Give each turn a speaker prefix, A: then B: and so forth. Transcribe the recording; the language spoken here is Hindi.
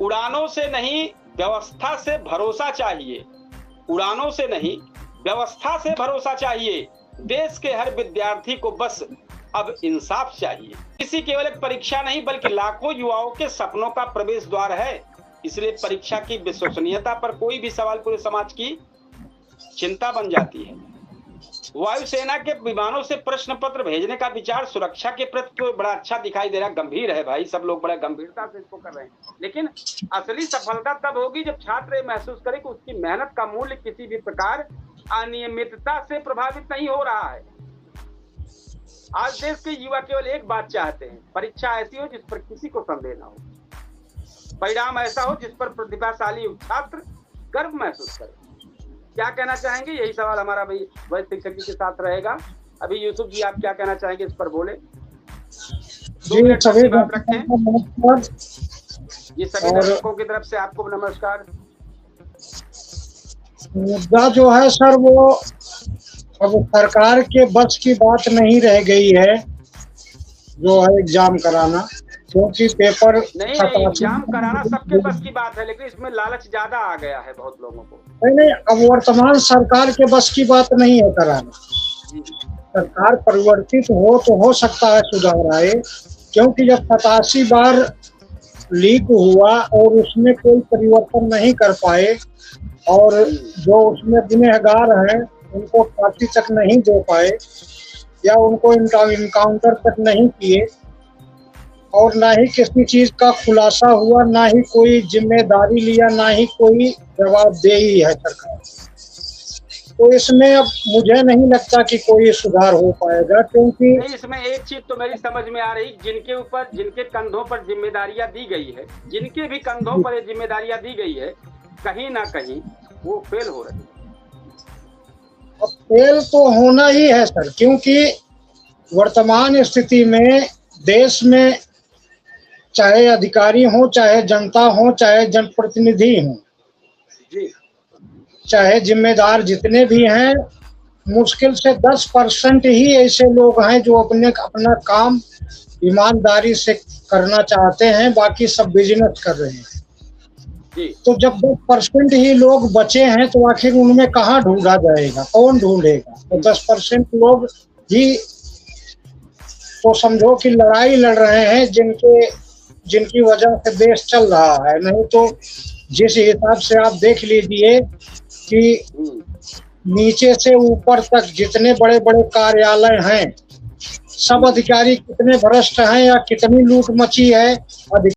A: उड़ानों से नहीं व्यवस्था से भरोसा चाहिए, उड़ानों से नहीं व्यवस्था से भरोसा चाहिए। देश के हर विद्यार्थी को बस अब इंसाफ चाहिए। किसी केवल एक परीक्षा नहीं बल्कि लाखों युवाओं के सपनों का प्रवेश द्वार है। इसलिए परीक्षा की विश्वसनीयता पर कोई भी सवाल पूरे समाज की चिंता बन जाती है। वायुसेना के विमानों से प्रश्न पत्र भेजने का विचार सुरक्षा के प्रति तो बड़ा अच्छा दिखाई दे रहा है, गंभीर है भाई, सब लोग बड़ा गंभीरता से इसको कर रहे हैं। लेकिन असली सफलता तब होगी जब छात्र ये महसूस करे कि उसकी मेहनत का मूल्य किसी भी प्रकार अनियमितता से प्रभावित नहीं हो रहा है। आज देश के युवा केवल एक बात चाहते हैं, परीक्षा ऐसी हो जिस पर किसी को संदेह न हो, परिणाम ऐसा हो जिस पर प्रतिभाशाली छात्र गर्व महसूस करे। क्या कहना चाहेंगे, यही सवाल हमारा भाई वैध शिक्षक जी के साथ रहेगा। अभी यूसुफ जी आप क्या कहना चाहेंगे इस पर, बोले।
B: जी सभी नमस्कार।
A: ये सभी दर्शकों की तरफ से आपको नमस्कार।
B: मुद्दा जो है सर, वो अब सरकार के बस की बात नहीं रह गई है जो है एग्जाम कराना, क्योंकि पेपर
A: नहीं एग्जाम कराना सबके बस की बात है, लेकिन इसमें लालच ज्यादा आ गया है बहुत लोगों को।
B: नहीं, अब वर्तमान सरकार के बस की बात नहीं है कराना। सरकार परिवर्तित हो तो हो सकता है सुधार आए, क्योंकि जब 87 बार लीक हुआ और उसमें कोई परिवर्तन नहीं कर पाए और जो उसमें गुनहगार हैं उनको फांसी तक नहीं दे पाए या उनको इनकाउंटर तक नहीं किए और ना ही किसी चीज का खुलासा हुआ, ना ही कोई जिम्मेदारी लिया, ना ही कोई जवाबदेही है सरकार, तो इसमें अब मुझे नहीं लगता कि कोई सुधार हो पाएगा। क्योंकि
A: इसमें एक चीज तो मेरी समझ में आ रही, जिनके कंधों पर जिम्मेदारियां दी गई है, जिनके भी कंधों पर जिम्मेदारियां दी गई है, कहीं ना कहीं वो फेल हो रही है।
B: अब फेल तो होना ही है सर, क्योंकि वर्तमान स्थिति में देश में चाहे अधिकारी हो, चाहे जनता हो, चाहे जनप्रतिनिधि हो, चाहे जिम्मेदार जितने भी हैं, मुश्किल से 10% ही ऐसे लोग हैं जो अपना काम ईमानदारी से करना चाहते हैं, बाकी सब बिजनेस कर रहे हैं। तो जब 10% ही लोग बचे हैं तो आखिर उनमें कहाँ ढूंढा जाएगा, कौन ढूंढेगा? तो 10% लोग ही तो समझो कि लड़ाई लड़ रहे हैं जिनकी वजह से देश चल रहा है। नहीं तो जिस हिसाब से आप देख लीजिए कि नीचे से ऊपर तक जितने बड़े बड़े कार्यालय हैं, सब अधिकारी कितने भ्रष्ट हैं या कितनी लूट मची है।